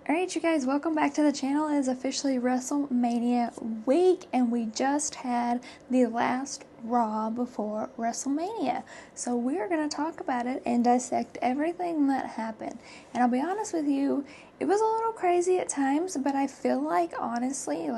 Alright, you guys, welcome back to the channel. It is officially WrestleMania week, and we just had the last Raw before WrestleMania. So we're going to talk about it and dissect everything that happened. And I'll be honest with you, it was a little crazy at times, but I feel like, honestly,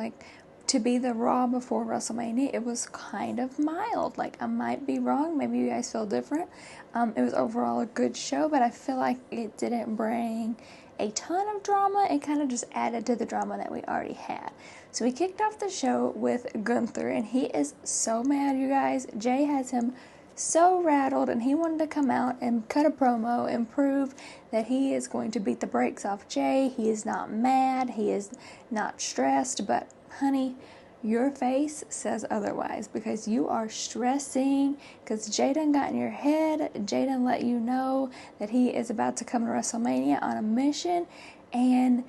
to be the Raw before WrestleMania, it was kind of mild. I might be wrong. Maybe you guys feel different. It was overall a good show, but I feel like it didn't bring a ton of drama. It kind of just added to the drama that we already had. So we kicked off the show with Gunther, and he is so mad, you guys. Jay has him so rattled, and he wanted to come out and cut a promo and prove that he is going to beat the brakes off Jay. He is not mad. He is not stressed, but honey, your face says otherwise, because you are stressing because Jay done got in your head. Jay done let you know that he is about to come to WrestleMania on a mission, and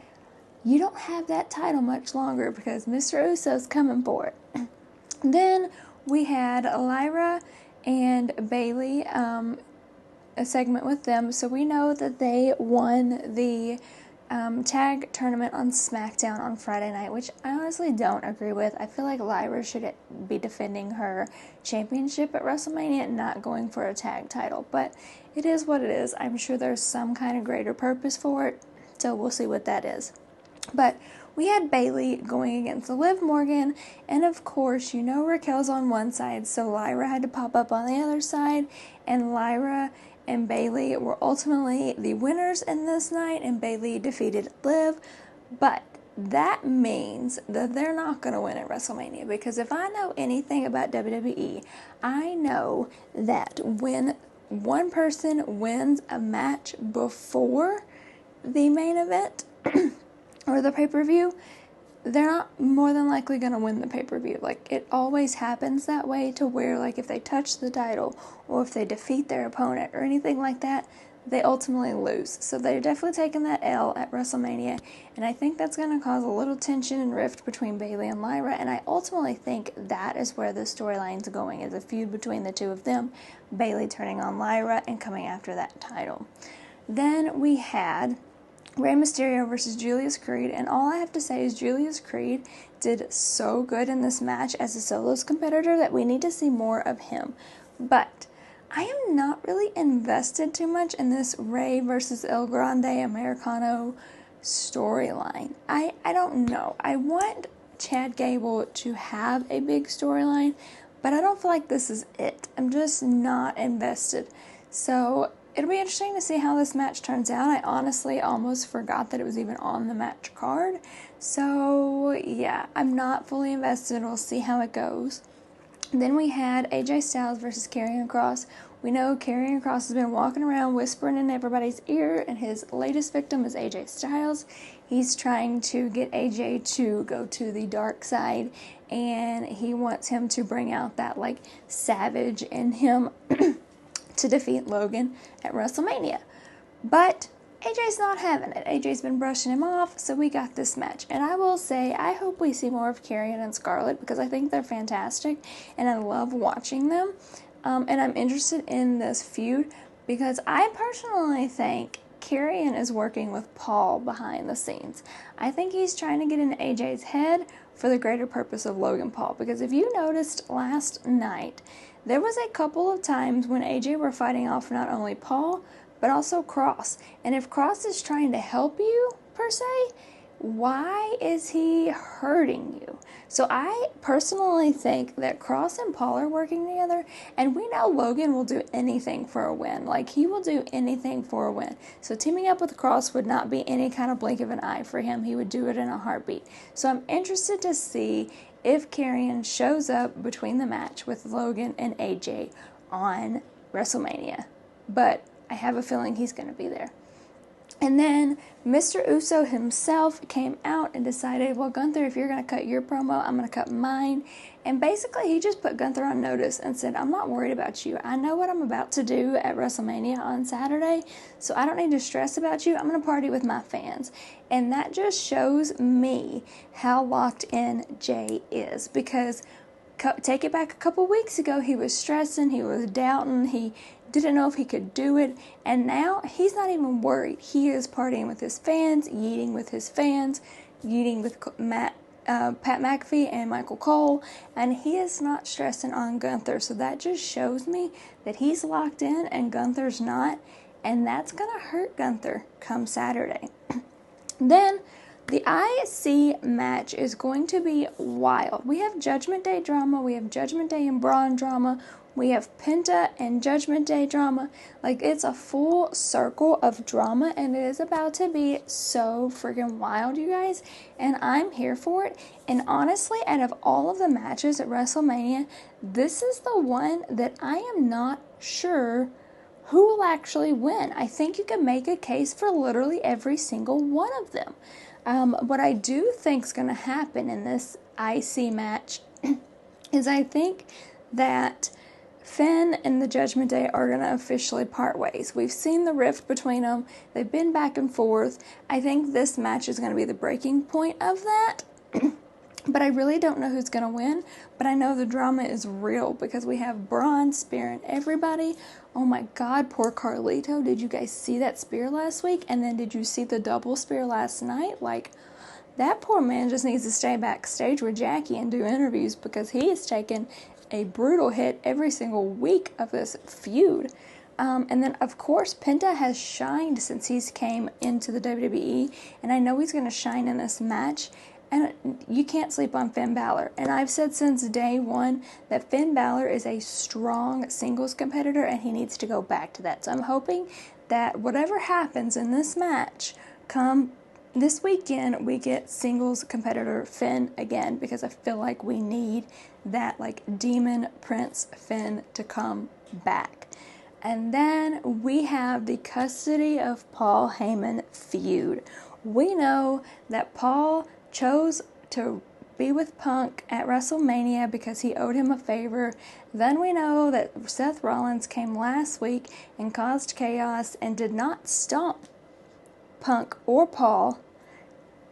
you don't have that title much longer because Mr. Uso's coming for it. Then we had Lyra and Bailey, a segment with them, so we know that they won the tag tournament on SmackDown on Friday night, which I honestly don't agree with. I feel like Lyra should be defending her championship at WrestleMania and not going for a tag title, but it is what it is. I'm sure there's some kind of greater purpose for it, so we'll see what that is. But we had Bailey going against Liv Morgan, and of course, you know Raquel's on one side, so Lyra had to pop up on the other side, and Lyra and Bailey were ultimately the winners in this night, and Bailey defeated Liv. But that means that they're not going to win at WrestleMania, because if I know anything about WWE, I know that when one person wins a match before the main event or the pay-per-view, they're not more than likely going to win the pay-per-view. It always happens that way, to where, if they touch the title or if they defeat their opponent or anything like that, they ultimately lose. So they're definitely taking that L at WrestleMania, and I think that's going to cause a little tension and rift between Bailey and Lyra, and I ultimately think that is where the storyline's going, is a feud between the two of them, Bailey turning on Lyra and coming after that title. Then we had Rey Mysterio versus Julius Creed, and all I have to say is Julius Creed did so good in this match as a solos competitor that we need to see more of him. But I am not really invested too much in this Rey versus El Grande Americano storyline. I don't know. I want Chad Gable to have a big storyline, but I don't feel like this is it. I'm just not invested. So it'll be interesting to see how this match turns out. I honestly almost forgot that it was even on the match card. So, yeah, I'm not fully invested. We'll see how it goes. Then we had AJ Styles versus Karrion Kross. We know Karrion Kross has been walking around whispering in everybody's ear, and his latest victim is AJ Styles. He's trying to get AJ to go to the dark side, and he wants him to bring out that, savage in him to defeat Logan at WrestleMania. But AJ's not having it. AJ's been brushing him off, so we got this match. And I will say, I hope we see more of Karrion and Scarlett, because I think they're fantastic, and I love watching them. And I'm interested in this feud, because I personally think Karrion is working with Paul behind the scenes. I think he's trying to get into AJ's head for the greater purpose of Logan Paul, because if you noticed last night, there was a couple of times when AJ were fighting off not only Paul, but also Kross. And if Kross is trying to help you, per se, why is he hurting you? So I personally think that Kross and Paul are working together, and we know Logan will do anything for a win. He will do anything for a win. So teaming up with Kross would not be any kind of blink of an eye for him. He would do it in a heartbeat. So I'm interested to see if Karrion shows up between the match with Logan and AJ on WrestleMania. But I have a feeling he's going to be there. And then Mr. Uso himself came out and decided, well, Gunther, if you're going to cut your promo, I'm going to cut mine. And basically, he just put Gunther on notice and said, I'm not worried about you. I know what I'm about to do at WrestleMania on Saturday, so I don't need to stress about you. I'm going to party with my fans. And that just shows me how locked in Jay is, because take it back a couple weeks ago, he was stressing, he was doubting, he didn't know if he could do it, and now he's not even worried. He is partying with his fans, eating with his fans, eating with Pat McAfee and Michael Cole, and he is not stressing on Gunther. So that just shows me that he's locked in and Gunther's not, and that's going to hurt Gunther come Saturday. Then the IC match is going to be wild. We have Judgment Day drama, we have Judgment Day and Braun drama, we have Penta and Judgment Day drama. Like, it's a full circle of drama, and it is about to be so freaking wild, you guys. And I'm here for it. And honestly, out of all of the matches at WrestleMania, this is the one that I am not sure who will actually win. I think you can make a case for literally every single one of them. What I do think is going to happen in this IC match is I think that Finn and the Judgment Day are going to officially part ways. We've seen the rift between them. They've been back and forth. I think this match is going to be the breaking point of that. But I really don't know who's going to win. But I know the drama is real because we have Braun spearing everybody. Oh my God, poor Carlito. Did you guys see that spear last week? And then did you see the double spear last night? Like, that poor man just needs to stay backstage with Jackie and do interviews because he is taking a brutal hit every single week of this feud. And then, of course, Penta has shined since he's came into the WWE, and I know he's going to shine in this match. And you can't sleep on Finn Balor. And I've said since day one that Finn Balor is a strong singles competitor, and he needs to go back to that. So I'm hoping that whatever happens in this match, come this weekend, we get singles competitor Finn again, because I feel like we need that, like, Demon Prince Finn to come back. And then we have the custody of Paul Heyman feud. We know that Paul chose to be with Punk at WrestleMania because he owed him a favor. Then we know that Seth Rollins came last week and caused chaos and did not stomp Punk or Paul,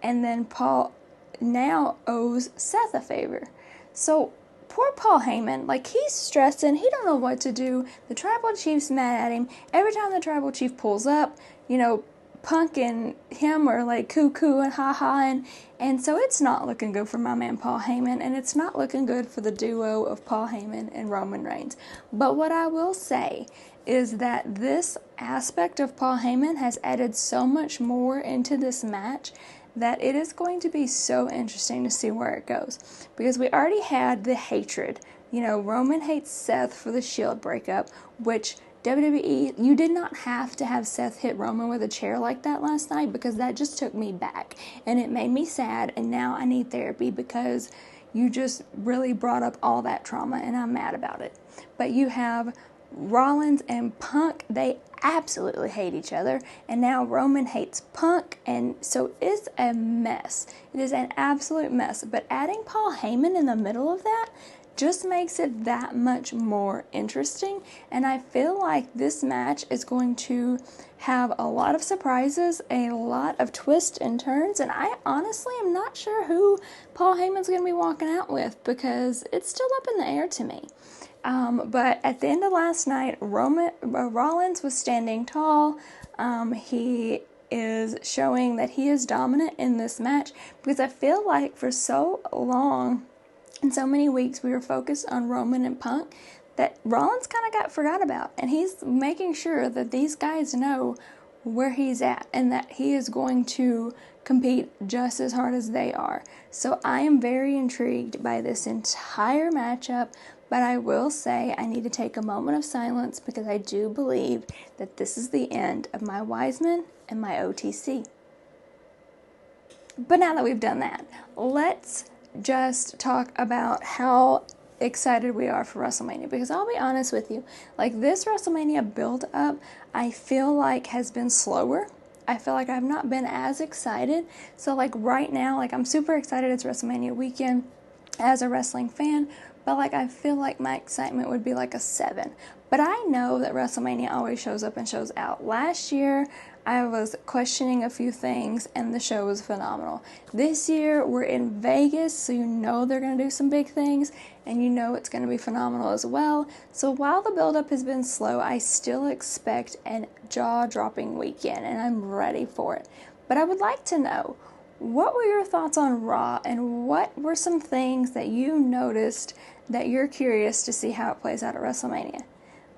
and then Paul now owes Seth a favor. So poor Paul Heyman, like, he's stressing, he don't know what to do. The Tribal Chief's mad at him. Every time the Tribal Chief pulls up, you know, Punk and him are like cuckoo and ha-ha, and so it's not looking good for my man Paul Heyman, and it's not looking good for the duo of Paul Heyman and Roman Reigns. But what I will say is that this aspect of Paul Heyman has added so much more into this match that it is going to be so interesting to see where it goes. Because we already had the hatred. You know, Roman hates Seth for the Shield breakup, which WWE, you did not have to have Seth hit Roman with a chair like that last night, because that just took me back. And it made me sad, and now I need therapy because you just really brought up all that trauma, and I'm mad about it. But you have Rollins and Punk, they absolutely hate each other, and now Roman hates Punk, and so it's a mess. It is an absolute mess. But adding Paul Heyman in the middle of that just makes it that much more interesting, and I feel like this match is going to have a lot of surprises, a lot of twists and turns, and I honestly am not sure who Paul Heyman's going to be walking out with, because it's still up in the air to me. But at the end of last night, Rollins was standing tall. He is showing that he is dominant in this match, because I feel like for so long and so many weeks we were focused on Roman and Punk that Rollins kind of got forgot about, and he's making sure that these guys know where he's at and that he is going to compete just as hard as they are. So I am very intrigued by this entire matchup, but I will say I need to take a moment of silence because I do believe that this is the end of my Wiseman and my OTC. But now that we've done that, let's just talk about how excited we are for WrestleMania, because I'll be honest with you, like, this WrestleMania build up, I feel like has been slower. I feel like I've not been as excited. So like right now, like, I'm super excited it's WrestleMania weekend as a wrestling fan, but like I feel like my excitement would be like a 7. But I know that WrestleMania always shows up and shows out. Last year, I was questioning a few things, and the show was phenomenal. This year, we're in Vegas, so you know they're going to do some big things, and you know it's going to be phenomenal as well. So while the build-up has been slow, I still expect a jaw-dropping weekend, and I'm ready for it. But I would like to know, what were your thoughts on Raw, and what were some things that you noticed that you're curious to see how it plays out at WrestleMania?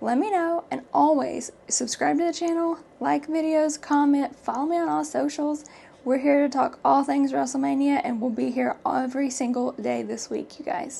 Let me know, and always subscribe to the channel, like videos, comment, follow me on all socials. We're here to talk all things WrestleMania, and we'll be here every single day this week, you guys.